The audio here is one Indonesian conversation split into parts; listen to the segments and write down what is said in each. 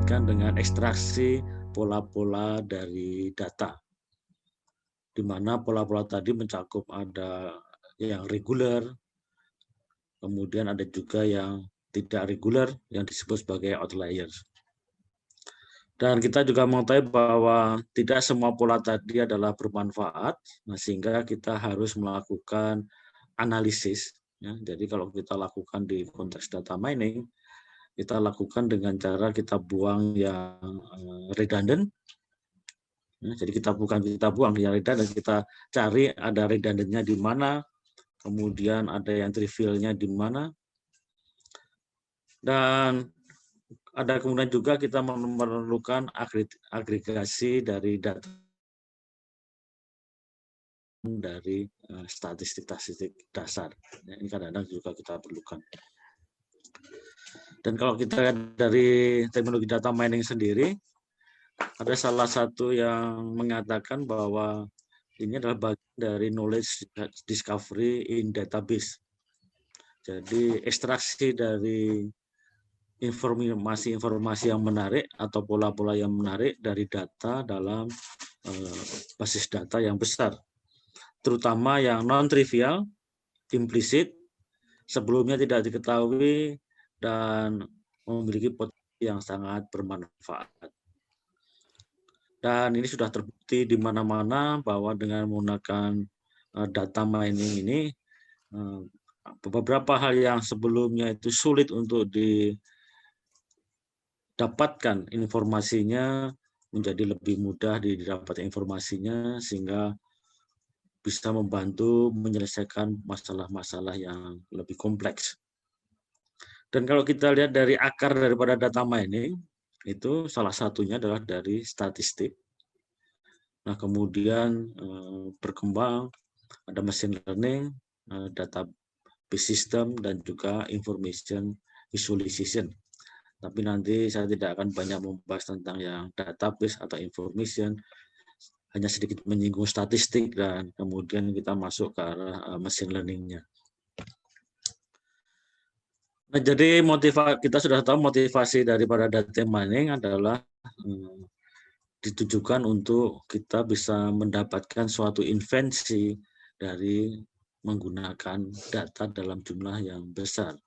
dikaitkan dengan ekstraksi pola-pola dari data, di mana pola-pola tadi mencakup ada yang reguler, kemudian ada juga yang tidak reguler yang disebut sebagai outliers. Dan kita juga mengetahui bahwa tidak semua pola tadi adalah bermanfaat, sehingga kita harus melakukan analisis. Ya. Jadi kalau kita lakukan di konteks data mining, kita lakukan dengan cara kita buang yang redundant. Ya, jadi kita buang yang redundant, kita cari ada redundantnya di mana, kemudian ada yang trivialnya di mana, dan ada kemudian juga kita memerlukan agregasi dari data dari statistik dasar. Ini kadang-kadang juga kita perlukan. Dan kalau kita lihat dari teknologi data mining sendiri, ada salah satu yang mengatakan bahwa ini adalah bagian dari knowledge discovery in database. Jadi ekstraksi dari informasi-informasi yang menarik atau pola-pola yang menarik dari data dalam basis data yang besar, terutama yang non-trivial, implisit, sebelumnya tidak diketahui, dan memiliki potensi yang sangat bermanfaat. Dan ini sudah terbukti di mana-mana bahwa dengan menggunakan data mining ini, beberapa hal yang sebelumnya itu sulit untuk didapatkan informasinya menjadi lebih mudah didapat informasinya, sehingga bisa membantu menyelesaikan masalah-masalah yang lebih kompleks. Dan kalau kita lihat dari akar daripada data mining, itu salah satunya adalah dari statistik. Nah, kemudian berkembang, ada machine learning, database system, dan juga information visualization. Tapi nanti saya tidak akan banyak membahas tentang yang database atau information, hanya sedikit menyinggung statistik, dan kemudian kita masuk ke arah machine learning-nya. Nah, jadi kita sudah tahu motivasi daripada data mining adalah ditujukan untuk kita bisa mendapatkan suatu invensi dari menggunakan data dalam jumlah yang besar.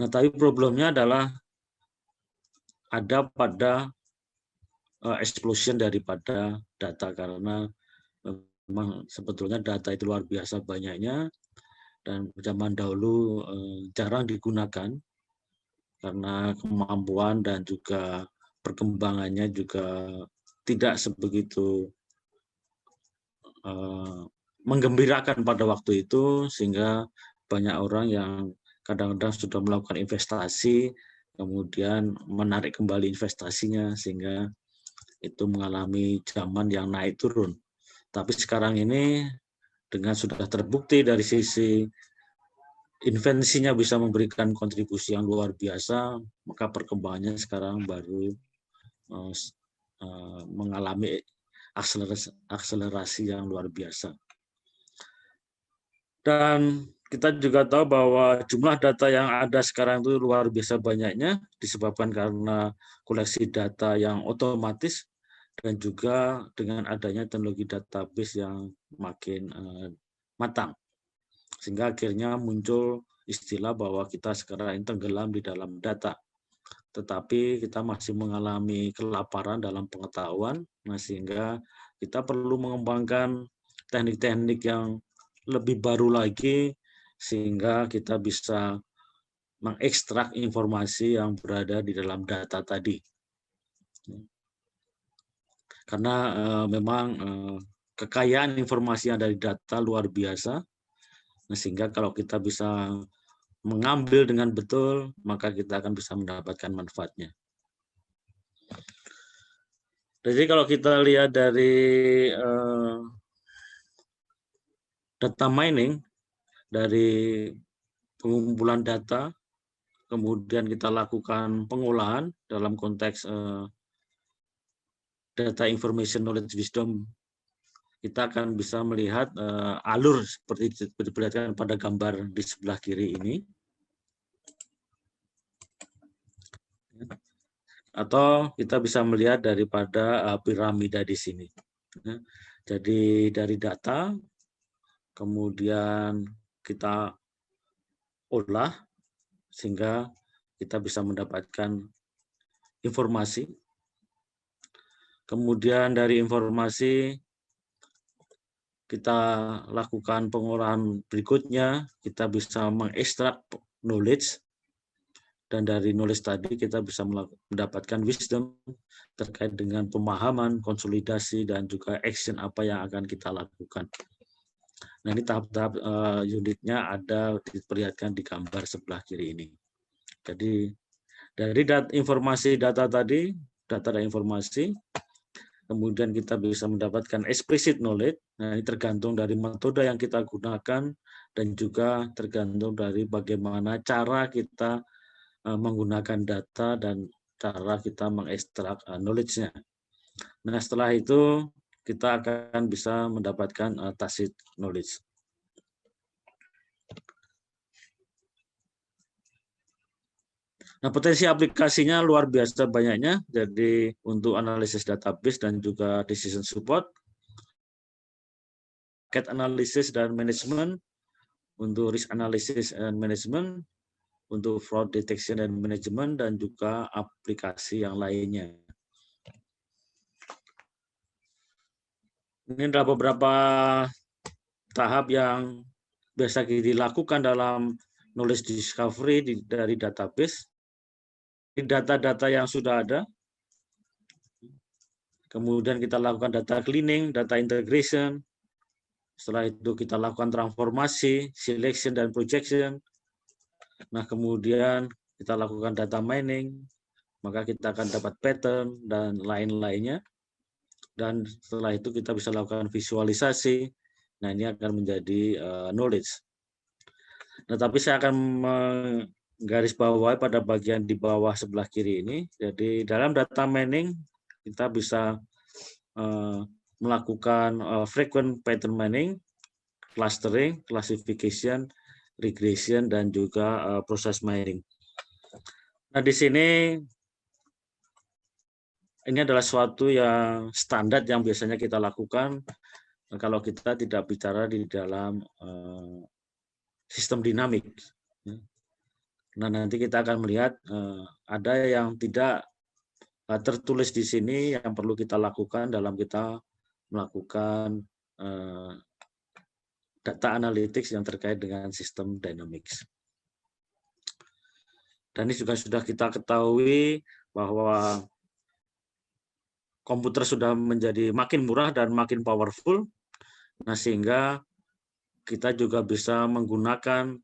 Nah, tapi problemnya adalah ada pada explosion daripada data, karena memang sebetulnya data itu luar biasa banyaknya, dan zaman dahulu jarang digunakan karena kemampuan dan juga perkembangannya juga tidak sebegitu menggembirakan pada waktu itu, sehingga banyak orang yang kadang-kadang sudah melakukan investasi, kemudian menarik kembali investasinya, sehingga itu mengalami zaman yang naik turun. Tapi sekarang ini dengan sudah terbukti dari sisi invensinya bisa memberikan kontribusi yang luar biasa, maka perkembangannya sekarang baru mengalami akselerasi yang luar biasa. Dan kita juga tahu bahwa jumlah data yang ada sekarang itu luar biasa banyaknya, disebabkan karena koleksi data yang otomatis dan juga dengan adanya teknologi database yang makin matang. Sehingga akhirnya muncul istilah bahwa kita sekarang tenggelam di dalam data. Tetapi kita masih mengalami kelaparan dalam pengetahuan, sehingga kita perlu mengembangkan teknik-teknik yang lebih baru lagi, sehingga kita bisa mengekstrak informasi yang berada di dalam data tadi. Karena memang kekayaan informasi yang dari data luar biasa, sehingga kalau kita bisa mengambil dengan betul, maka kita akan bisa mendapatkan manfaatnya. Jadi kalau kita lihat dari data mining, dari pengumpulan data, kemudian kita lakukan pengolahan dalam konteks data information knowledge wisdom, kita akan bisa melihat alur seperti diperlihatkan pada gambar di sebelah kiri ini. Atau kita bisa melihat daripada piramida di sini. Jadi dari data, kemudian kita olah sehingga kita bisa mendapatkan informasi. Kemudian dari informasi kita lakukan pengolahan berikutnya, kita bisa mengekstrak knowledge, dan dari knowledge tadi kita bisa mendapatkan wisdom terkait dengan pemahaman, konsolidasi, dan juga action apa yang akan kita lakukan. Nah, ini tahap-tahap unitnya ada diperlihatkan di gambar sebelah kiri ini. Jadi dari informasi data tadi, data dan informasi, kemudian kita bisa mendapatkan explicit knowledge. Nah, ini tergantung dari metode yang kita gunakan dan juga tergantung dari bagaimana cara kita menggunakan data dan cara kita mengekstrak knowledge-nya. Nah, setelah itu kita akan bisa mendapatkan tacit knowledge. Nah, potensi aplikasinya luar biasa banyaknya. Jadi untuk analisis database dan juga decision support, market analysis dan management, untuk risk analysis and management, untuk fraud detection and management, dan juga aplikasi yang lainnya. Ini adalah beberapa tahap yang biasa dilakukan dalam knowledge discovery dari database. Data-data yang sudah ada, kemudian kita lakukan data cleaning, data integration, setelah itu kita lakukan transformasi, selection, dan projection. Nah, kemudian kita lakukan data mining, maka kita akan dapat pattern dan lain-lainnya. Dan setelah itu kita bisa lakukan visualisasi. Nah, ini akan menjadi knowledge. Nah, tapi saya akan menggaris bawahi pada bagian di bawah sebelah kiri ini. Jadi dalam data mining kita bisa melakukan frequent pattern mining, clustering, classification, regression, dan juga proses mining. Nah, di sini ini adalah suatu yang standar yang biasanya kita lakukan kalau kita tidak bicara di dalam sistem dinamik. Nah, nanti kita akan melihat ada yang tidak tertulis di sini yang perlu kita lakukan dalam kita melakukan data analytics yang terkait dengan sistem dynamics. Dan ini juga sudah kita ketahui bahwa komputer sudah menjadi makin murah dan makin powerful. Nah, sehingga kita juga bisa menggunakan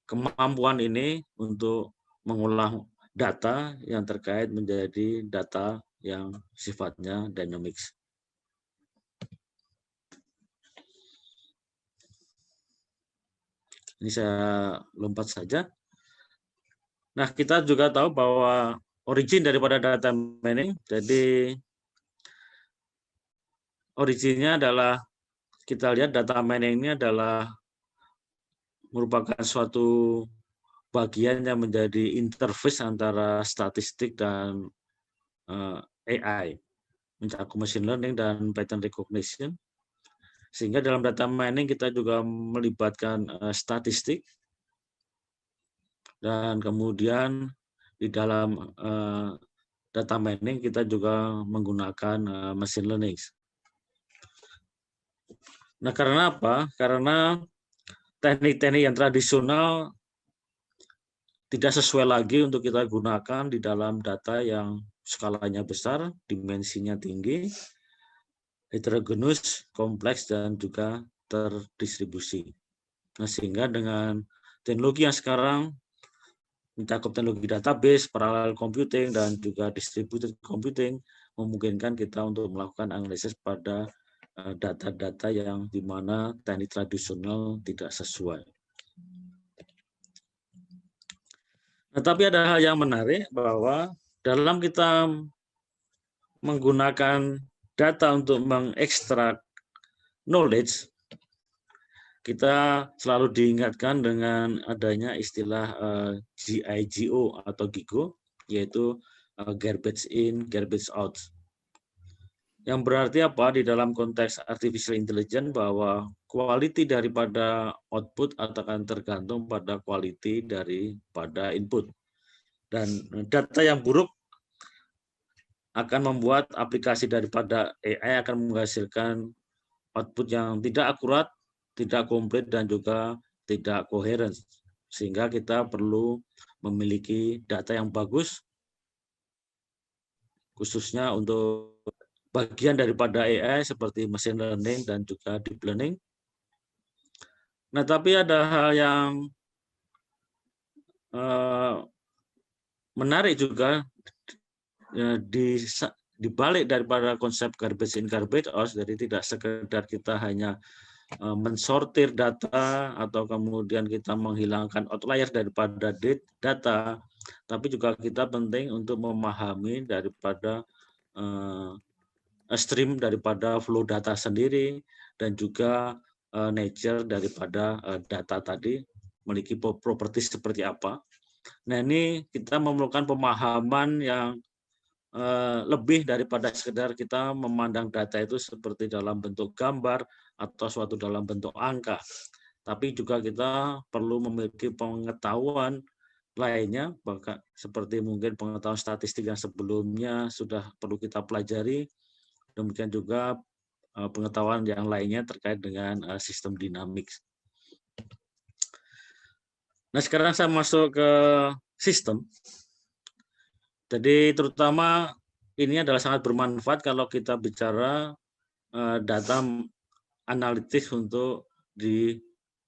kemampuan ini untuk mengolah data yang terkait menjadi data yang sifatnya dynamics. Ini saya lompat saja. Nah, kita juga tahu bahwa origin daripada data mining, jadi originnya adalah, kita lihat data mining ini adalah merupakan suatu bagian yang menjadi interface antara statistik dan AI, mencakup machine learning dan pattern recognition. Sehingga dalam data mining kita juga melibatkan statistik, dan kemudian di dalam data mining kita juga menggunakan machine learning. Nah, karena apa? Karena teknik-teknik yang tradisional tidak sesuai lagi untuk kita gunakan di dalam data yang skalanya besar, dimensinya tinggi, heterogeneous, kompleks, dan juga terdistribusi. Nah, sehingga dengan teknologi yang sekarang mencakup teknologi database, parallel computing, dan juga distributed computing, memungkinkan kita untuk melakukan analisis pada data-data yang di mana teknik tradisional tidak sesuai. Nah, tapi ada hal yang menarik bahwa dalam kita menggunakan data untuk mengekstrak knowledge, kita selalu diingatkan dengan adanya istilah GIGO atau GIGO, yaitu garbage in, garbage out. Yang berarti apa di dalam konteks artificial intelligence bahwa quality daripada output akan tergantung pada quality daripada input. Dan data yang buruk akan membuat aplikasi daripada AI akan menghasilkan output yang tidak akurat, tidak komplit, dan juga tidak koheren. Sehingga kita perlu memiliki data yang bagus, khususnya untuk bagian daripada AI seperti machine learning dan juga deep learning. Nah, tapi ada hal yang menarik juga di balik daripada konsep garbage in, garbage out. Jadi tidak sekedar kita hanya mensortir data atau kemudian kita menghilangkan outlier daripada data, tapi juga kita penting untuk memahami daripada stream daripada flow data sendiri dan juga nature daripada data tadi memiliki properti seperti apa. Nah, ini kita memerlukan pemahaman yang lebih daripada sekedar kita memandang data itu seperti dalam bentuk gambar atau suatu dalam bentuk angka. Tapi juga kita perlu memiliki pengetahuan lainnya, bahkan seperti mungkin pengetahuan statistik yang sebelumnya sudah perlu kita pelajari. Demikian juga pengetahuan yang lainnya terkait dengan sistem dinamik. Nah, sekarang saya masuk ke sistem. Jadi terutama ini adalah sangat bermanfaat kalau kita bicara data analitis untuk di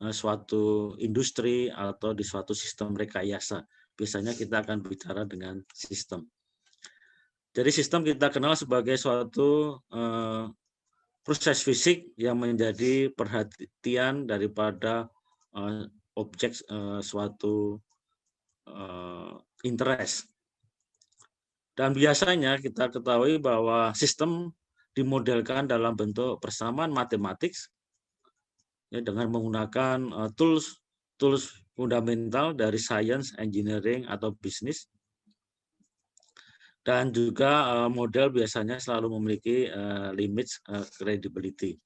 suatu industri atau di suatu sistem rekayasa. Biasanya kita akan bicara dengan sistem. Jadi sistem kita kenal sebagai suatu proses fisik yang menjadi perhatian daripada objek suatu interest. Dan biasanya kita ketahui bahwa sistem dimodelkan dalam bentuk persamaan matematik ya, dengan menggunakan tools fundamental dari science, engineering, atau bisnis. Dan juga model biasanya selalu memiliki limits credibility.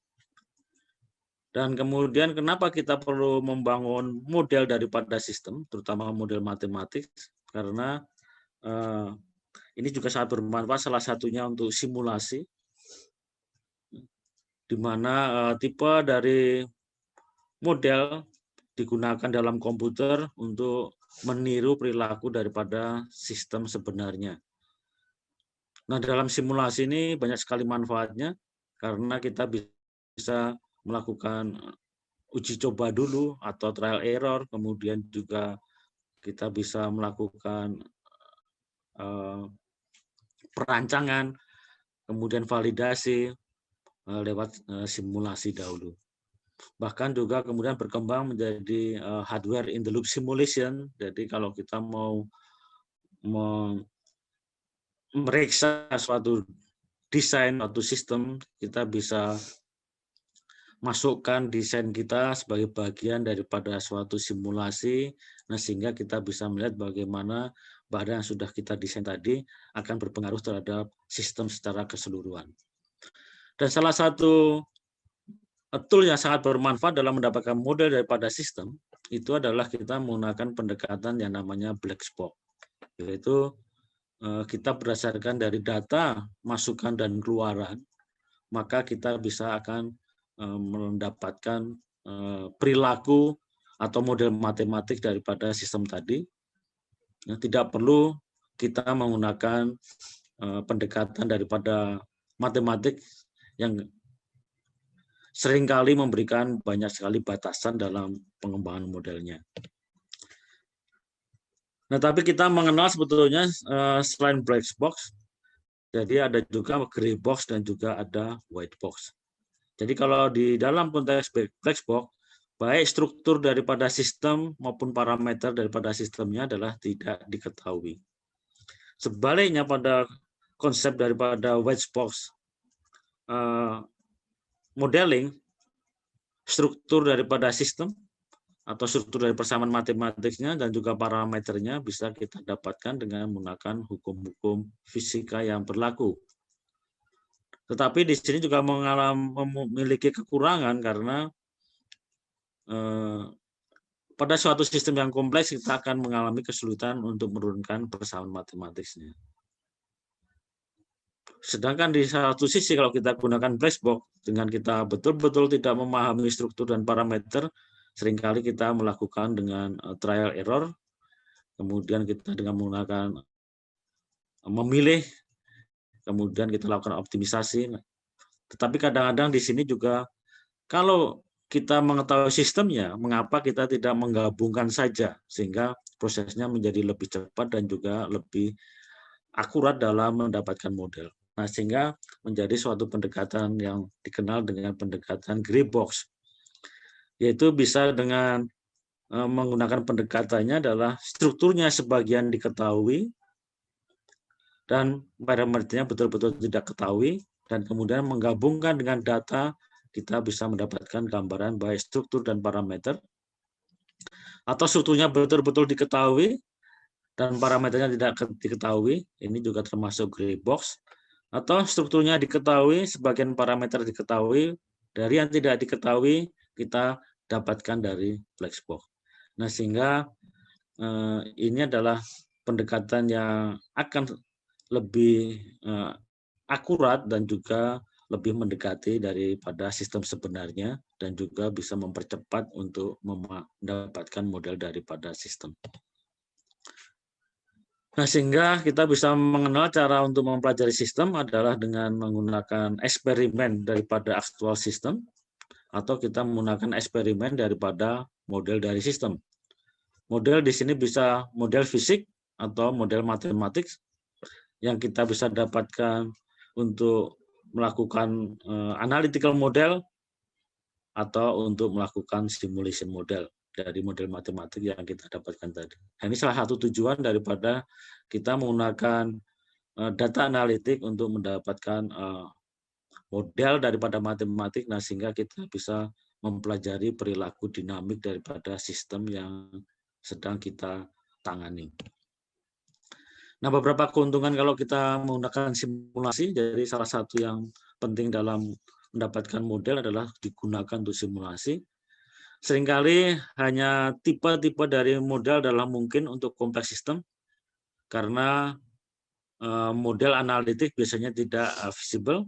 Dan kemudian kenapa kita perlu membangun model daripada sistem, terutama model matematik, karena ini juga sangat bermanfaat, salah satunya untuk simulasi, di mana tipe dari model digunakan dalam komputer untuk meniru perilaku daripada sistem sebenarnya. Nah, dalam simulasi ini banyak sekali manfaatnya karena kita bisa melakukan uji coba dulu atau trial error, kemudian juga kita bisa melakukan perancangan, kemudian validasi lewat simulasi dahulu. Bahkan juga kemudian berkembang menjadi hardware in the loop simulation. Jadi kalau kita mau memeriksa suatu desain atau sistem, kita bisa masukkan desain kita sebagai bagian daripada suatu simulasi, nah sehingga kita bisa melihat bagaimana barang yang sudah kita desain tadi akan berpengaruh terhadap sistem secara keseluruhan. Dan salah satu tool yang sangat bermanfaat dalam mendapatkan model daripada sistem itu adalah kita menggunakan pendekatan yang namanya black box, yaitu kita berdasarkan dari data masukan dan keluaran, maka kita bisa akan mendapatkan perilaku atau model matematik daripada sistem tadi. Tidak perlu kita menggunakan pendekatan daripada matematik yang seringkali memberikan banyak sekali batasan dalam pengembangan modelnya. Nah, tapi kita mengenal sebetulnya selain black box, jadi ada juga gray box dan juga ada white box. Jadi kalau di dalam konteks black box, baik struktur daripada sistem maupun parameter daripada sistemnya adalah tidak diketahui. Sebaliknya pada konsep daripada white box modeling, struktur daripada sistem atau struktur dari persamaan matematiknya dan juga parameternya bisa kita dapatkan dengan menggunakan hukum-hukum fisika yang berlaku. Tetapi di sini juga memiliki kekurangan karena pada suatu sistem yang kompleks kita akan mengalami kesulitan untuk menurunkan persamaan matematiknya. Sedangkan di satu sisi kalau kita gunakan black box, dengan kita betul-betul tidak memahami struktur dan parameter, seringkali kita melakukan dengan trial error, kemudian kita dengan menggunakan memilih, kemudian kita lakukan optimisasi. Tetapi kadang-kadang di sini juga kalau kita mengetahui sistemnya, mengapa kita tidak menggabungkan saja sehingga prosesnya menjadi lebih cepat dan juga lebih akurat dalam mendapatkan model. Nah, sehingga menjadi suatu pendekatan yang dikenal dengan pendekatan gray box, yaitu bisa dengan menggunakan pendekatannya adalah strukturnya sebagian diketahui dan parameternya betul-betul tidak ketahui, dan kemudian menggabungkan dengan data kita bisa mendapatkan gambaran baik struktur dan parameter, atau strukturnya betul-betul diketahui dan parameternya tidak diketahui, ini juga termasuk gray box, atau strukturnya diketahui, sebagian parameter diketahui, dari yang tidak diketahui kita dapatkan dari black box. Nah, sehingga ini adalah pendekatan yang akan lebih akurat dan juga lebih mendekati daripada sistem sebenarnya dan juga bisa mempercepat untuk mendapatkan model daripada sistem. Nah, sehingga kita bisa mengenal cara untuk mempelajari sistem adalah dengan menggunakan eksperimen daripada aktual sistem, atau kita menggunakan eksperimen daripada model dari sistem. Model di sini bisa model fisik atau model matematik yang kita bisa dapatkan untuk melakukan analytical model atau untuk melakukan simulation model dari model matematik yang kita dapatkan tadi. Nah, ini salah satu tujuan daripada kita menggunakan data analitik untuk mendapatkan model daripada matematik, nah sehingga kita bisa mempelajari perilaku dinamik daripada sistem yang sedang kita tangani. Nah, beberapa keuntungan kalau kita menggunakan simulasi, jadi salah satu yang penting dalam mendapatkan model adalah digunakan untuk simulasi. Seringkali hanya tipe-tipe dari model adalah mungkin untuk kompleks sistem, karena model analitik biasanya tidak visible,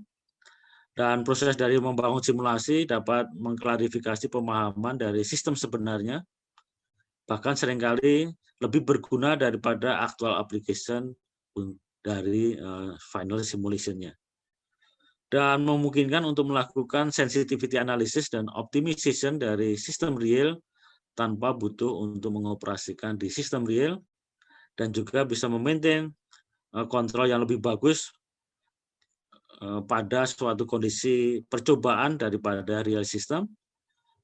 dan proses dari membangun simulasi dapat mengklarifikasi pemahaman dari sistem sebenarnya, bahkan seringkali lebih berguna daripada actual application dari final simulation-nya. Dan memungkinkan untuk melakukan sensitivity analysis dan optimization dari sistem real tanpa butuh untuk mengoperasikan di sistem real, dan juga bisa memaintain kontrol yang lebih bagus pada suatu kondisi percobaan daripada real system.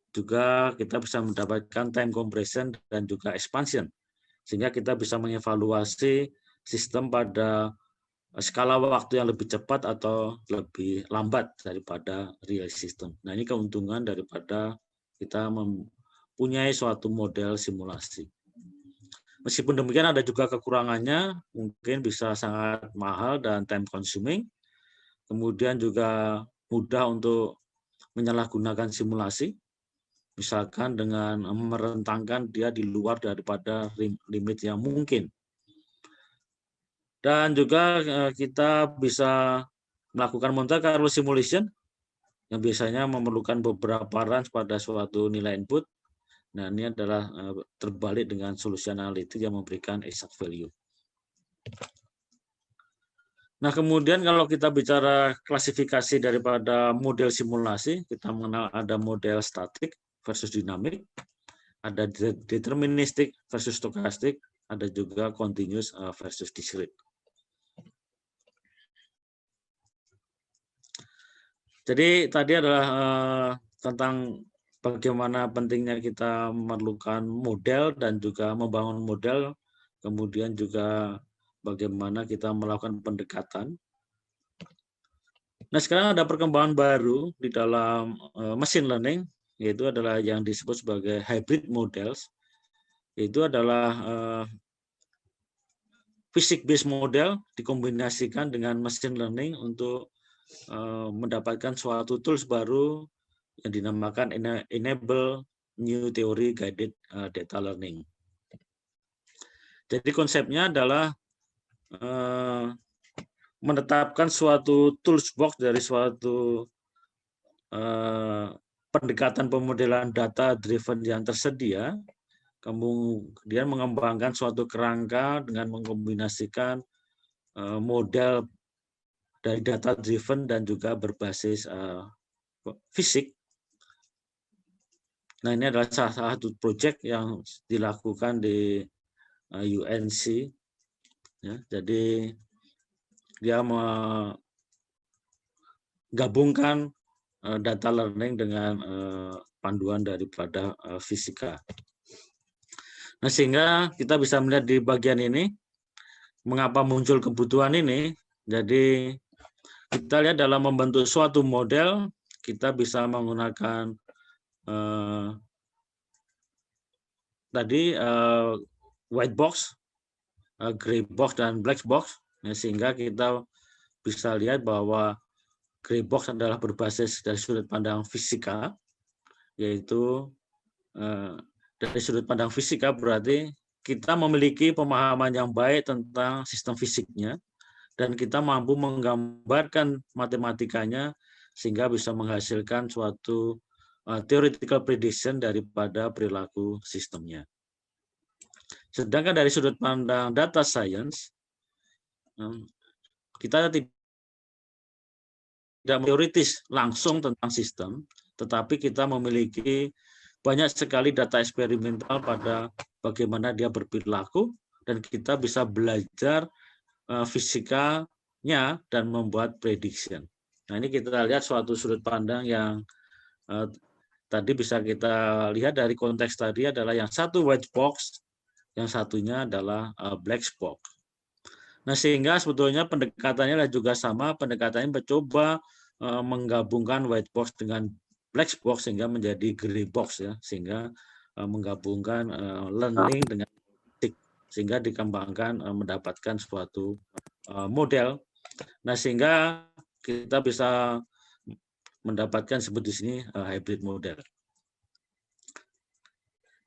Juga kita bisa mendapatkan time compression dan juga expansion, sehingga kita bisa mengevaluasi sistem pada skala waktu yang lebih cepat atau lebih lambat daripada real system. Nah, ini keuntungan daripada kita mempunyai suatu model simulasi. Meskipun demikian ada juga kekurangannya, mungkin bisa sangat mahal dan time consuming. Kemudian juga mudah untuk menyalahgunakan simulasi, misalkan dengan merentangkan dia di luar daripada limit yang mungkin. Dan juga kita bisa melakukan Monte Carlo simulation yang biasanya memerlukan beberapa range pada suatu nilai input. Nah, ini adalah terbalik dengan solusi analitik yang memberikan exact value. Nah, kemudian kalau kita bicara klasifikasi daripada model simulasi, kita mengenal ada model statik versus dinamik, ada deterministik versus stokastik, ada juga continuous versus discrete. Jadi tadi adalah tentang bagaimana pentingnya kita memerlukan model dan juga membangun model, kemudian juga bagaimana kita melakukan pendekatan. Nah, sekarang ada perkembangan baru di dalam machine learning, yaitu adalah yang disebut sebagai hybrid models. Itu adalah physics-based model dikombinasikan dengan machine learning untuk mendapatkan suatu tools baru yang dinamakan enable new theory guided data learning. Jadi konsepnya adalah menetapkan suatu tools box dari suatu pendekatan pemodelan data driven yang tersedia, kemudian mengembangkan suatu kerangka dengan mengkombinasikan model dari data driven dan juga berbasis fisik. Nah, ini adalah salah satu proyek yang dilakukan di UNC. Ya, jadi dia menggabungkan data learning dengan panduan daripada fisika. Nah, sehingga kita bisa melihat di bagian ini, mengapa muncul kebutuhan ini. Jadi kita lihat dalam membentuk suatu model, kita bisa menggunakan tadi white box, gray box, dan black box, ya, sehingga kita bisa lihat bahwa gray box adalah berbasis dari sudut pandang fisika, yaitu dari sudut pandang fisika berarti kita memiliki pemahaman yang baik tentang sistem fisiknya, dan kita mampu menggambarkan matematikanya sehingga bisa menghasilkan suatu theoretical prediction daripada perilaku sistemnya. Sedangkan dari sudut pandang data science, kita tidak teoritis langsung tentang sistem, tetapi kita memiliki banyak sekali data eksperimental pada bagaimana dia berperilaku, dan kita bisa belajar fisikanya dan membuat prediction. Nah, ini kita lihat suatu sudut pandang yang tadi bisa kita lihat dari konteks tadi adalah yang satu white box, yang satunya adalah black box. Nah, sehingga sebetulnya pendekatannya juga sama, pendekatannya mencoba menggabungkan white box dengan black box sehingga menjadi gray box, ya, sehingga menggabungkan learning dengan fisik, sehingga dikembangkan mendapatkan suatu model. Nah, sehingga kita bisa mendapatkan sebut di sini hybrid model.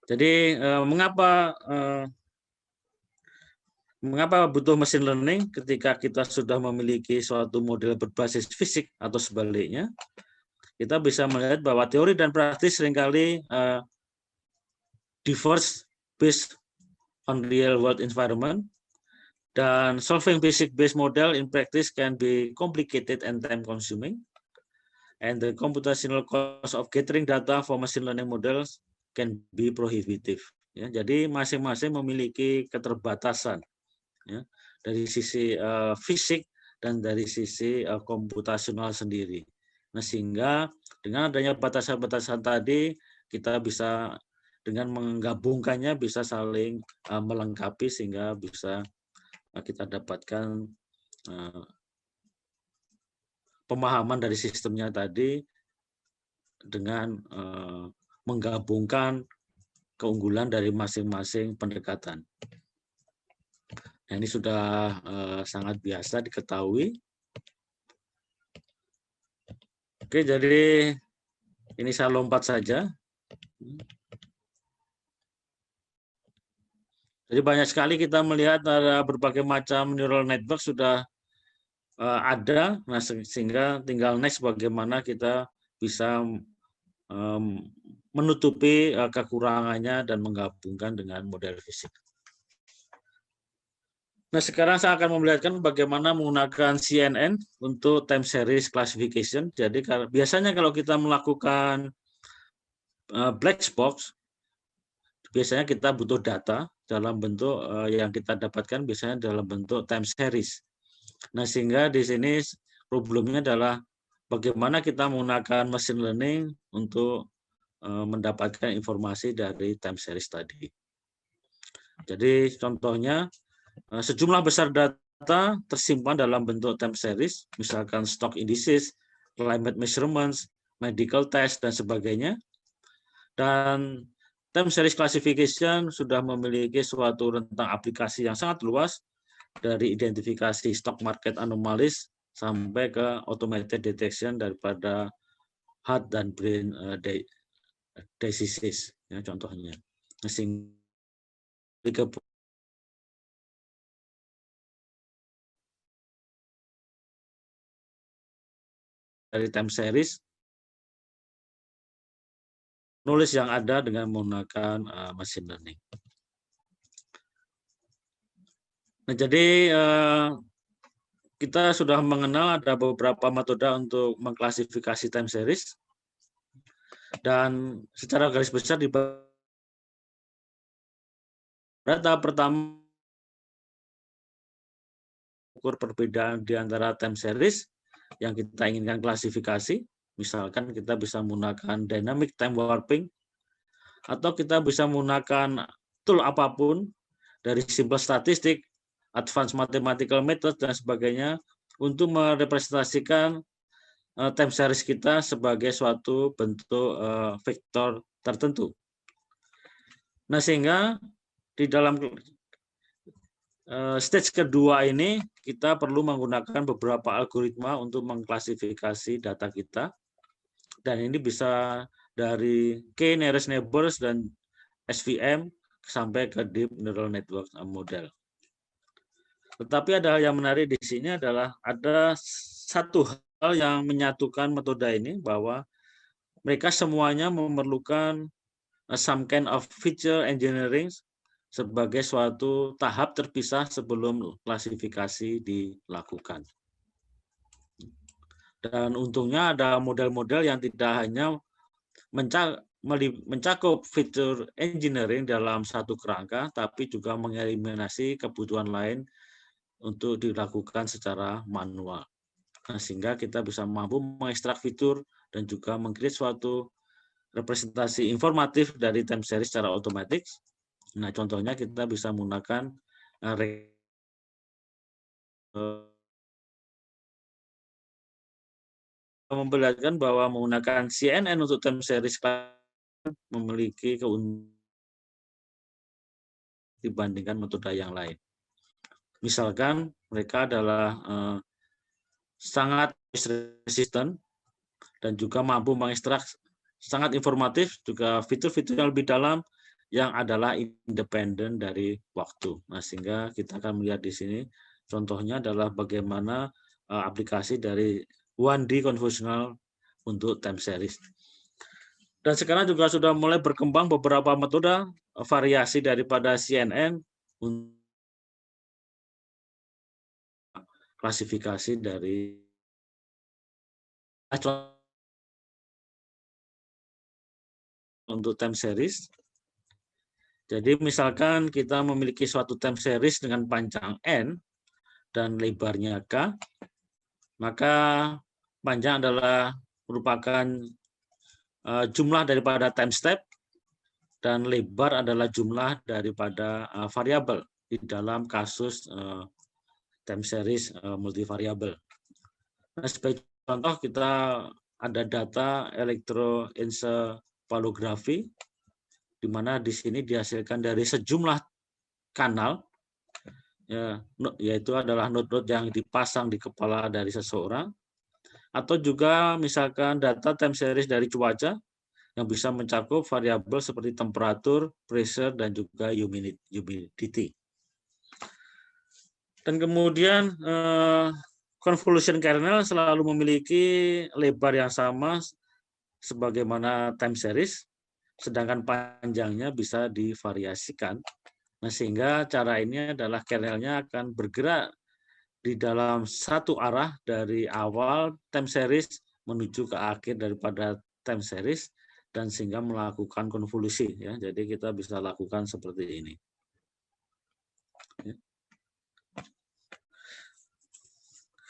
Jadi mengapa butuh machine learning ketika kita sudah memiliki suatu model berbasis fisik atau sebaliknya? Kita bisa melihat bahwa teori dan praktis seringkali diverse based on real world environment, dan solving basic-based model in practice can be complicated and time consuming, and the computational cost of gathering data for machine learning models can be prohibitive. Ya, jadi masing-masing memiliki keterbatasan, ya, dari sisi fisik dan dari sisi komputasional sendiri. Nah, sehingga dengan adanya batasan-batasan tadi, kita bisa dengan menggabungkannya bisa saling melengkapi sehingga bisa kita dapatkan pemahaman dari sistemnya tadi dengan menggabungkan keunggulan dari masing-masing pendekatan. Nah, ini sudah sangat biasa diketahui. Oke, jadi ini saya lompat saja. Jadi banyak sekali kita melihat ada berbagai macam neural network sudah ada, nah, sehingga tinggal next bagaimana kita bisa menutupi kekurangannya dan menggabungkan dengan model fisik. Nah, sekarang saya akan memperlihatkan bagaimana menggunakan CNN untuk time series classification. Jadi biasanya kalau kita melakukan black box, biasanya kita butuh data dalam bentuk yang kita dapatkan biasanya dalam bentuk time series. Nah, sehingga di sini problemnya adalah bagaimana kita menggunakan machine learning untuk mendapatkan informasi dari time series tadi. Jadi contohnya sejumlah besar data tersimpan dalam bentuk time series, misalkan stock indices, climate measurements, medical test, dan sebagainya. Dan time series classification sudah memiliki suatu rentang aplikasi yang sangat luas, dari identifikasi stock market anomalies sampai ke automated detection daripada heart dan brain diseases, ya, contohnya. Sehingga dari time series nulis yang ada dengan menggunakan machine learning. Nah, jadi kita sudah mengenal ada beberapa metode untuk mengklasifikasi time series, dan secara garis besar di tahap pertama ukur perbedaan di antara time series yang kita inginkan klasifikasi. Misalkan kita bisa menggunakan dynamic time warping, atau kita bisa menggunakan tool apapun dari simple statistik, advanced mathematical method, dan sebagainya untuk merepresentasikan time series kita sebagai suatu bentuk vektor tertentu. Nah, sehingga di dalam stage kedua ini kita perlu menggunakan beberapa algoritma untuk mengklasifikasi data kita, dan ini bisa dari k-nearest neighbors dan SVM sampai ke deep neural network model. Tetapi ada yang menarik di sini adalah ada satu hal yang menyatukan metode ini, bahwa mereka semuanya memerlukan some kind of feature engineering sebagai suatu tahap terpisah sebelum klasifikasi dilakukan. Dan untungnya ada model-model yang tidak hanya mencakup fitur engineering dalam satu kerangka, tapi juga mengeliminasi kebutuhan lain untuk dilakukan secara manual. Nah, sehingga kita bisa mampu mengekstrak fitur dan juga meng-create suatu representasi informatif dari time series secara otomatis. Nah, contohnya kita bisa menggunakan memperlihatkan bahwa menggunakan CNN untuk time series memiliki keuntungan dibandingkan metode yang lain. Misalkan mereka adalah sangat resisten dan juga mampu mengekstrak sangat informatif, juga fitur-fitur yang lebih dalam yang adalah independen dari waktu. Nah, sehingga kita akan melihat di sini contohnya adalah bagaimana aplikasi dari 1D convolutional untuk time series. Dan sekarang juga sudah mulai berkembang beberapa metode variasi daripada CNN klasifikasi dari untuk time series. Jadi misalkan kita memiliki suatu time series dengan panjang N dan lebarnya K, maka panjang adalah merupakan jumlah daripada time step, dan lebar adalah jumlah daripada variabel di dalam kasus time series multivariabel. Nah, sebagai contoh kita ada data elektroencephalografi, di mana di sini dihasilkan dari sejumlah kanal, ya, yaitu adalah node-node yang dipasang di kepala dari seseorang, atau juga misalkan data time series dari cuaca yang bisa mencakup variabel seperti temperatur, pressure, dan juga humidity. Dan kemudian convolution kernel selalu memiliki lebar yang sama sebagaimana time series, sedangkan panjangnya bisa divariasikan. Nah, sehingga cara ini adalah kernelnya akan bergerak di dalam satu arah dari awal time series menuju ke akhir daripada time series, dan sehingga melakukan konvolusi, ya. Jadi kita bisa lakukan seperti ini.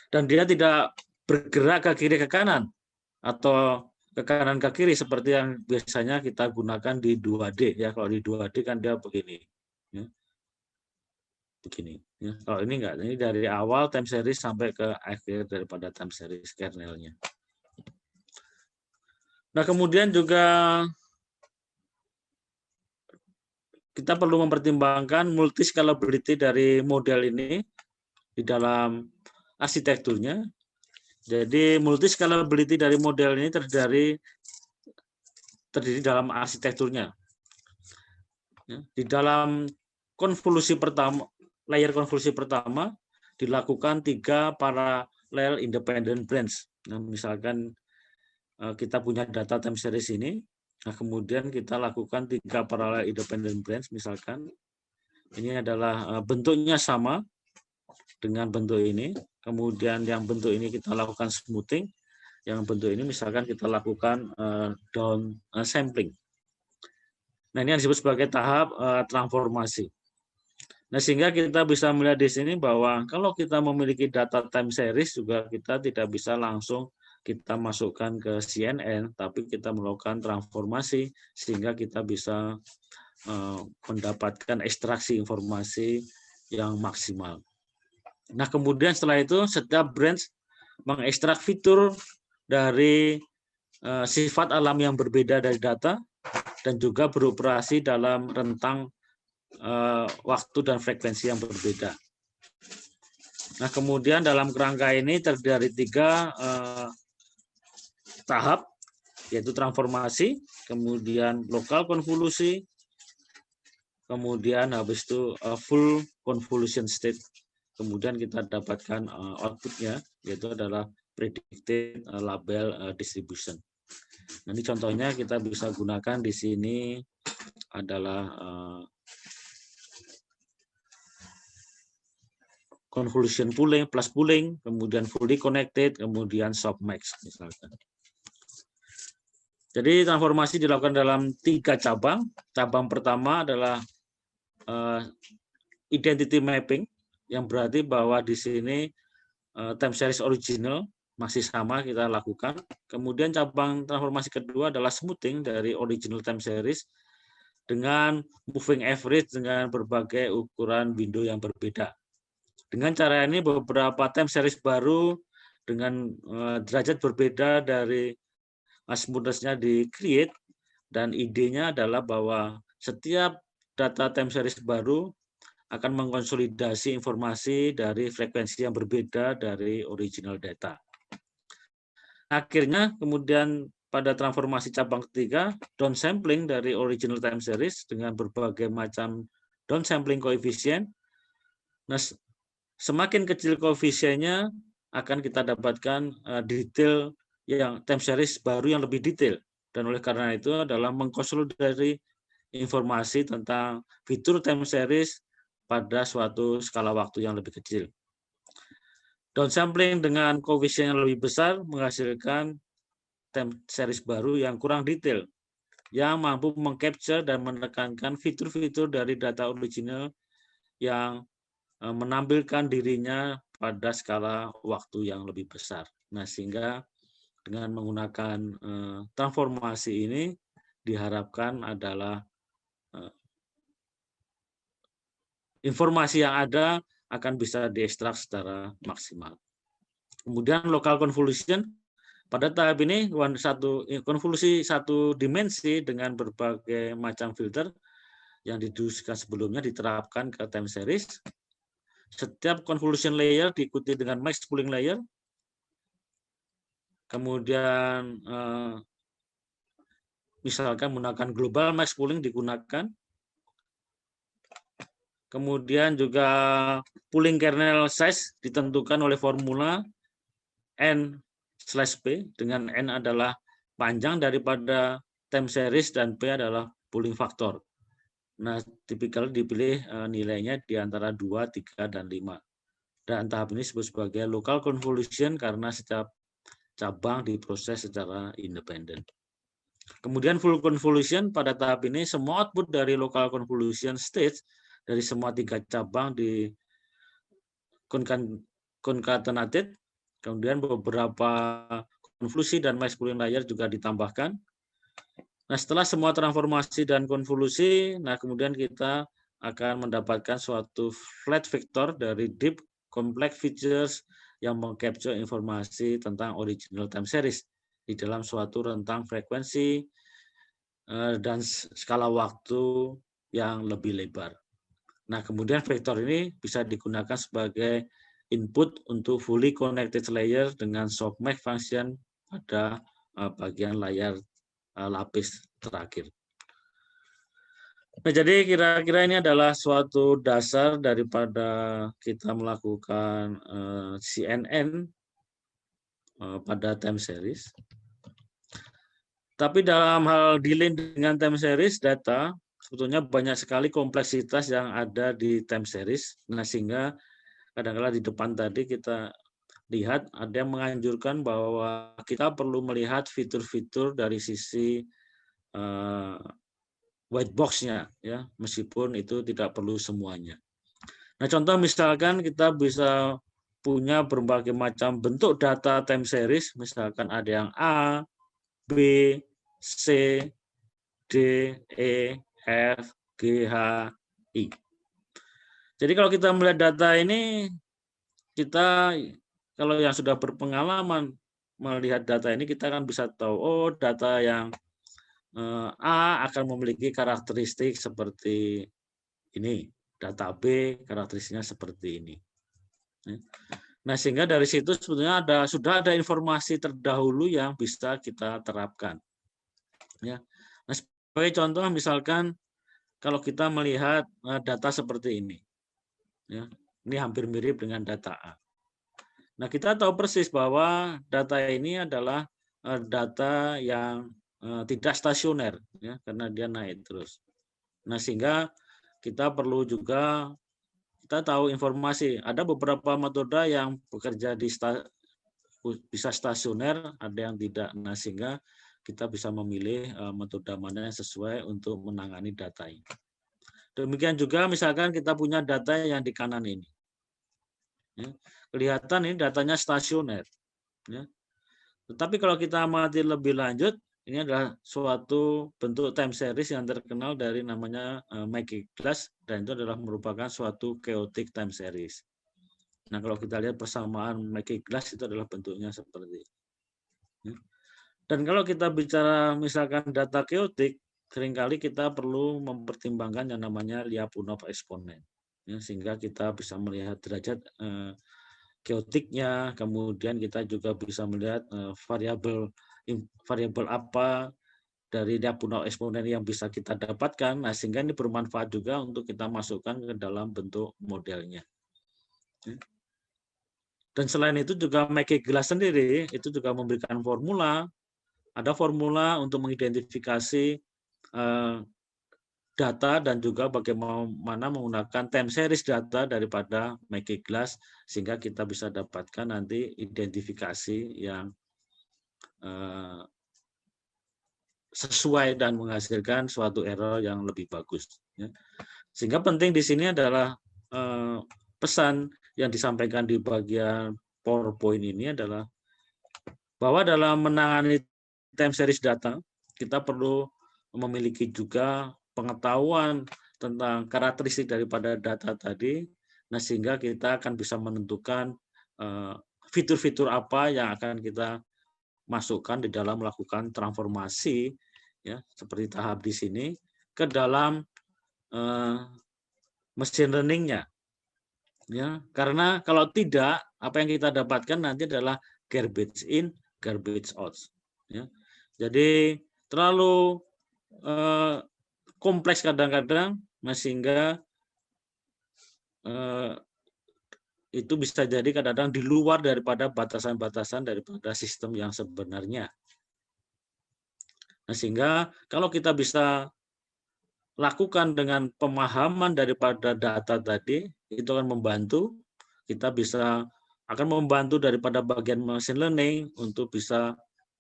Dan dia tidak bergerak ke kiri ke kanan atau ke kanan ke kiri seperti yang biasanya kita gunakan di 2D, ya. Kalau di 2D kan dia begini, ya. Begini, ya. Kalau ini enggak, ini dari awal time series sampai ke akhir daripada time series kernelnya. Nah, kemudian juga kita perlu mempertimbangkan multi scalability dari model ini di dalam arsitekturnya. Jadi multi scalability dari model ini terdiri dalam arsitekturnya. Di dalam konvolusi pertama, layer konvolusi pertama dilakukan 3 parallel independent branch. Nah, misalkan kita punya data time series ini, nah kemudian kita lakukan 3 parallel independent branch, misalkan ini adalah bentuknya sama dengan bentuk ini, kemudian yang bentuk ini kita lakukan smoothing, yang bentuk ini misalkan kita lakukan down sampling. Nah, ini yang disebut sebagai tahap transformasi. Nah, sehingga kita bisa melihat di sini bahwa kalau kita memiliki data time series juga kita tidak bisa langsung kita masukkan ke CNN, tapi kita melakukan transformasi sehingga kita bisa mendapatkan ekstraksi informasi yang maksimal. Nah, kemudian setelah itu setiap branch mengekstrak fitur dari sifat alam yang berbeda dari data dan juga beroperasi dalam rentang waktu dan frekuensi yang berbeda. Nah, kemudian dalam kerangka ini terdiri dari 3 tahap, yaitu transformasi, kemudian lokal konvolusi, kemudian habis itu full convolution state. Kemudian kita dapatkan outputnya, yaitu adalah predicted label distribution. Nah, ini contohnya kita bisa gunakan di sini adalah convolution pooling, plus pooling, kemudian fully connected, kemudian softmax misalkan. Jadi transformasi dilakukan dalam 3 cabang. Cabang pertama adalah identity mapping, yang berarti bahwa di sini time series original masih sama kita lakukan. Kemudian cabang transformasi kedua adalah smoothing dari original time series dengan moving average dengan berbagai ukuran window yang berbeda. Dengan cara ini beberapa time series baru dengan derajat berbeda dari smoothness-nya di-create, dan idenya adalah bahwa setiap data time series baru akan mengkonsolidasi informasi dari frekuensi yang berbeda dari original data. Akhirnya kemudian pada transformasi cabang ketiga, downsampling dari original time series dengan berbagai macam downsampling koefisien. Nah, semakin kecil koefisiennya akan kita dapatkan detail yang time series baru yang lebih detail, dan oleh karena itu adalah mengkonsolidasi informasi tentang fitur time series pada suatu skala waktu yang lebih kecil. Downsampling dengan koefisien yang lebih besar menghasilkan time series baru yang kurang detail, yang mampu mengcapture dan menekankan fitur-fitur dari data original yang menampilkan dirinya pada skala waktu yang lebih besar. Nah, sehingga dengan menggunakan transformasi ini diharapkan adalah informasi yang ada akan bisa diekstrak secara maksimal. Kemudian local convolution, pada tahap ini konvolusi satu dimensi dengan berbagai macam filter yang didiskusikan sebelumnya diterapkan ke time series. Setiap convolution layer diikuti dengan max pooling layer. Kemudian misalkan menggunakan global max pooling digunakan. Kemudian juga pooling kernel size ditentukan oleh formula N/P, dengan N adalah panjang daripada time series dan P adalah pooling factor. Nah, tipikal dipilih nilainya di antara 2, 3, dan 5. Dan tahap ini disebut sebagai local convolution karena setiap cabang diproses secara independen. Kemudian full convolution, pada tahap ini semua output dari local convolution stage dari semua 3 cabang di concatenated, kemudian beberapa konvolusi dan max pooling layer juga ditambahkan. Nah, setelah semua transformasi dan konvolusi, nah kemudian kita akan mendapatkan suatu flat vector dari deep complex features yang mengcapture informasi tentang original time series di dalam suatu rentang frekuensi dan skala waktu yang lebih lebar. Nah, kemudian vektor ini bisa digunakan sebagai input untuk fully connected layer dengan softmax function pada bagian layar lapis terakhir. Nah, jadi kira-kira ini adalah suatu dasar daripada kita melakukan CNN pada time series. Tapi dalam hal dealing dengan time series data, sebetulnya banyak sekali kompleksitas yang ada di time series. Nah, sehingga kadang-kadang di depan tadi kita lihat ada yang menganjurkan bahwa kita perlu melihat fitur-fitur dari sisi white box-nya, ya, meskipun itu tidak perlu semuanya. Nah, contoh misalkan kita bisa punya berbagai macam bentuk data time series, misalkan ada yang A, B, C, D, E, F, G, H, I. Jadi kalau kita melihat data ini, kita kalau yang sudah berpengalaman melihat data ini, kita kan bisa tahu, oh data yang A akan memiliki karakteristik seperti ini, data B karakteristiknya seperti ini. Nah, sehingga dari situ sebetulnya sudah ada informasi terdahulu yang bisa kita terapkan. Ya. Nah, sebagai contoh misalkan kalau kita melihat data seperti ini, ya, ini hampir mirip dengan data A. Nah, kita tahu persis bahwa data ini adalah data yang tidak stasioner, ya, karena dia naik terus. Nah, sehingga kita perlu juga kita tahu informasi. Ada beberapa metode yang bekerja bisa stasioner, ada yang tidak. Nah, sehingga kita bisa memilih metode mana yang sesuai untuk menangani data ini. Demikian juga misalkan kita punya data yang di kanan ini. Ya, kelihatan ini datanya stasioner. Ya. Tetapi kalau kita amati lebih lanjut, ini adalah suatu bentuk time series yang terkenal dari namanya Magic Glass, dan itu adalah merupakan suatu chaotic time series. Nah, kalau kita lihat persamaan Magic Glass itu adalah bentuknya seperti ini. Dan kalau kita bicara misalkan data chaotic, seringkali kita perlu mempertimbangkan yang namanya Lyapunov exponent, ya, sehingga kita bisa melihat derajat chaoticnya, kemudian kita juga bisa melihat variabel apa dari Lyapunov exponent yang bisa kita dapatkan. Nah, sehingga ini bermanfaat juga untuk kita masukkan ke dalam bentuk modelnya. Dan selain itu juga Magic Glass sendiri itu juga memberikan formula. Ada formula untuk mengidentifikasi data dan juga bagaimana menggunakan time series data daripada Magic Glass sehingga kita bisa dapatkan nanti identifikasi yang sesuai dan menghasilkan suatu error yang lebih bagus. Sehingga penting di sini adalah pesan yang disampaikan di bagian PowerPoint ini adalah bahwa dalam menangani time series data, kita perlu memiliki juga pengetahuan tentang karakteristik daripada data tadi, nah sehingga kita akan bisa menentukan fitur-fitur apa yang akan kita masukkan di dalam melakukan transformasi, ya seperti tahap di sini, ke dalam machine learning-nya. Ya, karena kalau tidak, apa yang kita dapatkan nanti adalah garbage in, garbage out. Ya. Jadi terlalu kompleks kadang-kadang, sehingga itu bisa jadi kadang-kadang di luar daripada batasan-batasan daripada sistem yang sebenarnya. Nah, sehingga kalau kita bisa lakukan dengan pemahaman daripada data tadi, itu akan membantu, kita akan membantu daripada bagian machine learning untuk bisa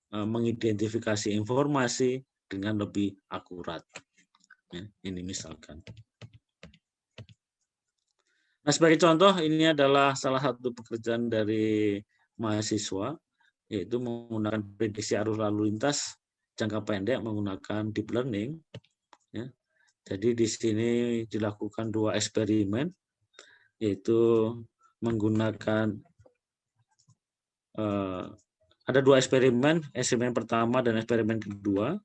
mengidentifikasi informasi dengan lebih akurat. Ya, ini misalkan. Nah, sebagai contoh, ini adalah salah satu pekerjaan dari mahasiswa, yaitu menggunakan prediksi arus lalu lintas jangka pendek menggunakan deep learning. Ya. Jadi di sini dilakukan 2 eksperimen, yaitu menggunakan ada 2 eksperimen, eksperimen pertama dan eksperimen kedua.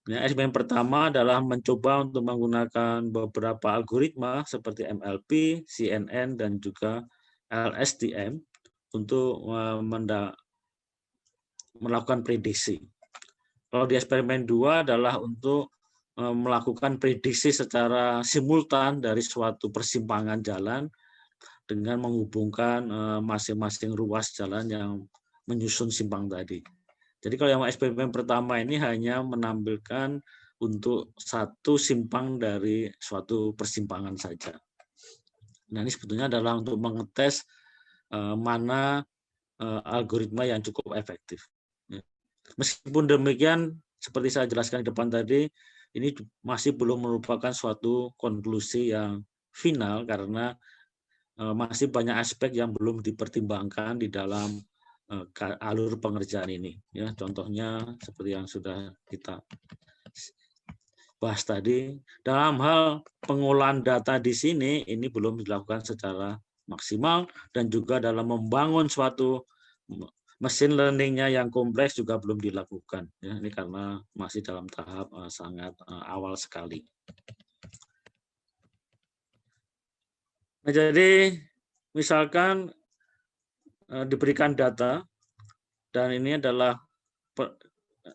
Ya, eksperimen pertama adalah mencoba untuk menggunakan beberapa algoritma seperti MLP, CNN, dan juga LSTM untuk melakukan prediksi. Kalau di eksperimen 2 adalah untuk melakukan prediksi secara simultan dari suatu persimpangan jalan dengan menghubungkan masing-masing ruas jalan yang menyusun simpang tadi. Jadi kalau yang eksperimen pertama ini hanya menampilkan untuk satu simpang dari suatu persimpangan saja. Nah, ini sebetulnya adalah untuk mengetes mana algoritma yang cukup efektif. Meskipun demikian, seperti saya jelaskan di depan tadi, ini masih belum merupakan suatu konklusi yang final karena masih banyak aspek yang belum dipertimbangkan di dalam alur pengerjaan ini. Ya, contohnya seperti yang sudah kita bahas tadi, dalam hal pengolahan data di sini ini belum dilakukan secara maksimal dan juga dalam membangun suatu mesin learning-nya yang kompleks juga belum dilakukan. Ya, ini karena masih dalam tahap sangat awal sekali. Nah, jadi misalkan diberikan data dan ini adalah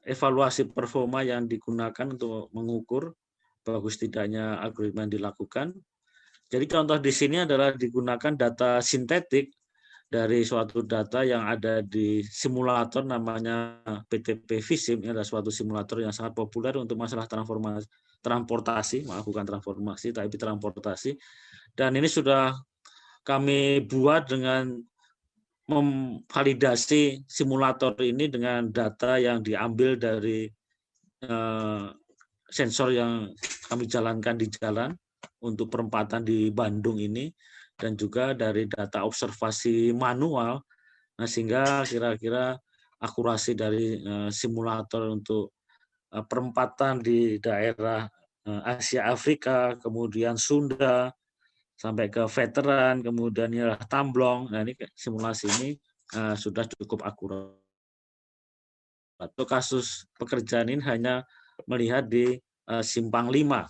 evaluasi performa yang digunakan untuk mengukur bagus tidaknya algoritma yang dilakukan. Jadi contoh di sini adalah digunakan data sintetik dari suatu data yang ada di simulator namanya PTP Visim. Ini adalah suatu simulator yang sangat populer untuk masalah transportasi, maaf bukan transformasi, tapi transportasi. Dan ini sudah kami buat dengan memvalidasi simulator ini dengan data yang diambil dari sensor yang kami jalankan di jalan untuk perempatan di Bandung ini, dan juga dari data observasi manual, nah sehingga kira-kira akurasi dari simulator untuk perempatan di daerah Asia Afrika, kemudian Sunda, sampai ke veteran, kemudian Tamblong. Nah, ini simulasi ini sudah cukup akurat. Untuk kasus pekerjaan ini hanya melihat di simpang 5.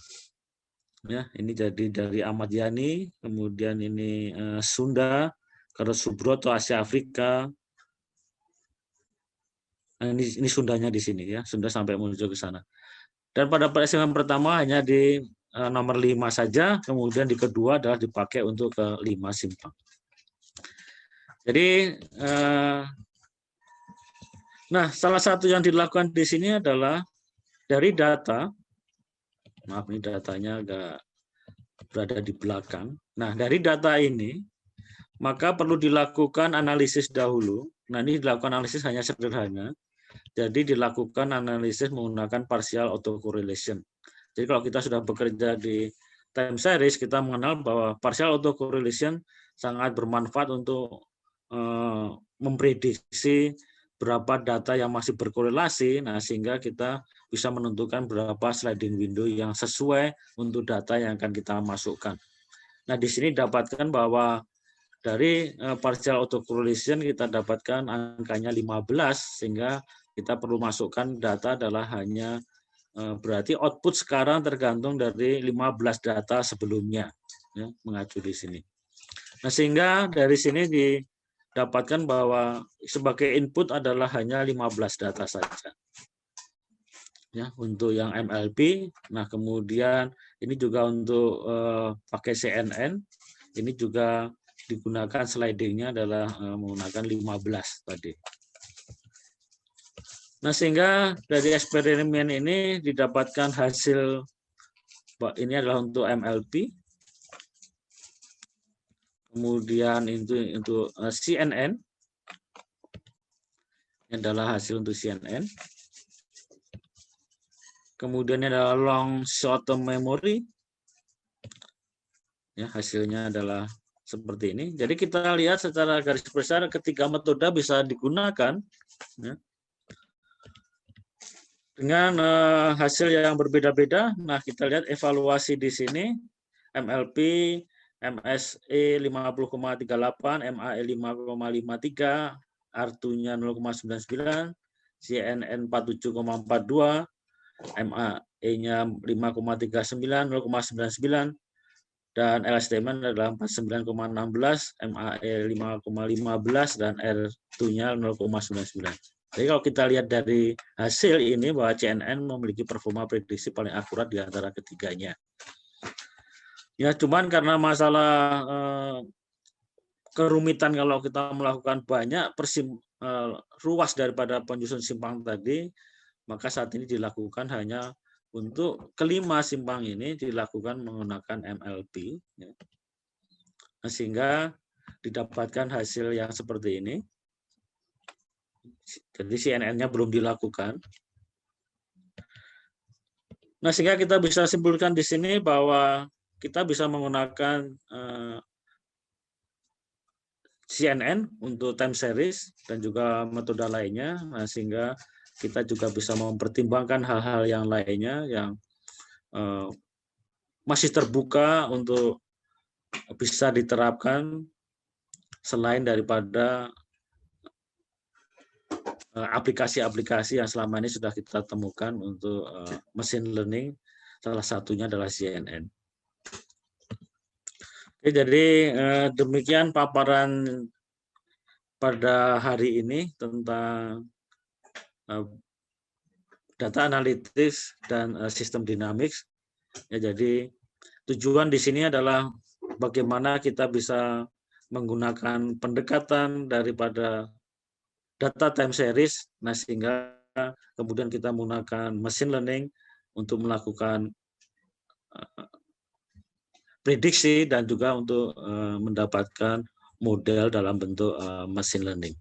Ya, ini jadi dari Ahmad Yani, kemudian ini Sunda, ke Subroto Asia Afrika. Nah, ini Sundanya di sini ya, Sunda sampai menuju ke sana. Dan pada eksperimen pertama hanya di nomor 5 saja, kemudian di kedua adalah dipakai untuk ke 5 simpang. Jadi, nah salah satu yang dilakukan di sini adalah dari data, maaf ini datanya agak berada di belakang. Nah dari data ini, maka perlu dilakukan analisis dahulu. Nah ini dilakukan analisis hanya sederhana. Jadi dilakukan analisis menggunakan partial autocorrelation. Jadi kalau kita sudah bekerja di time series, kita mengenal bahwa partial autocorrelation sangat bermanfaat untuk memprediksi berapa data yang masih berkorelasi, nah sehingga kita bisa menentukan berapa sliding window yang sesuai untuk data yang akan kita masukkan. Nah di sini dapatkan bahwa dari partial autocorrelation kita dapatkan angkanya 15, sehingga kita perlu masukkan data adalah hanya berarti output sekarang tergantung dari 15 data sebelumnya, ya, mengacu di sini. Nah sehingga dari sini didapatkan bahwa sebagai input adalah hanya 15 data saja. Ya, untuk yang MLP, nah kemudian ini juga untuk pakai CNN, ini juga digunakan slidingnya adalah menggunakan 15 tadi. Nah sehingga dari eksperimen ini didapatkan hasil, ini adalah untuk MLP, kemudian itu untuk CNN, ini adalah hasil untuk CNN. Kemudian adalah long short term memory, ya hasilnya adalah seperti ini. Jadi kita lihat secara garis besar ketiga metode bisa digunakan, ya, dengan hasil yang berbeda-beda. Nah kita lihat evaluasi di sini, MLP, MSE 50,38, MAE 5,53, R2-nya 0,99, CNN 47,42, MAE-nya 5,39, 0,99, dan LSTM adalah 49,16, MAE 5,15, dan R2-nya 0,99. Jadi kalau kita lihat dari hasil ini bahwa CNN memiliki performa prediksi paling akurat di antara ketiganya. Ya, cuman karena masalah kerumitan kalau kita melakukan banyak ruas daripada penyusun simpang tadi, maka saat ini dilakukan hanya untuk kelima simpang ini dilakukan menggunakan MLP, ya. Sehingga didapatkan hasil yang seperti ini. Jadi CNN-nya belum dilakukan. Nah, sehingga kita bisa simpulkan di sini bahwa kita bisa menggunakan CNN untuk time series dan juga metode lainnya, nah, sehingga kita juga bisa mempertimbangkan hal-hal yang lainnya yang masih terbuka untuk bisa diterapkan selain daripada aplikasi-aplikasi yang selama ini sudah kita temukan untuk machine learning, salah satunya adalah CNN. Oke, jadi demikian paparan pada hari ini tentang data analytics dan sistem dynamics. Ya, jadi tujuan di sini adalah bagaimana kita bisa menggunakan pendekatan daripada data time series, nah sehingga kemudian kita menggunakan machine learning untuk melakukan prediksi dan juga untuk mendapatkan model dalam bentuk machine learning.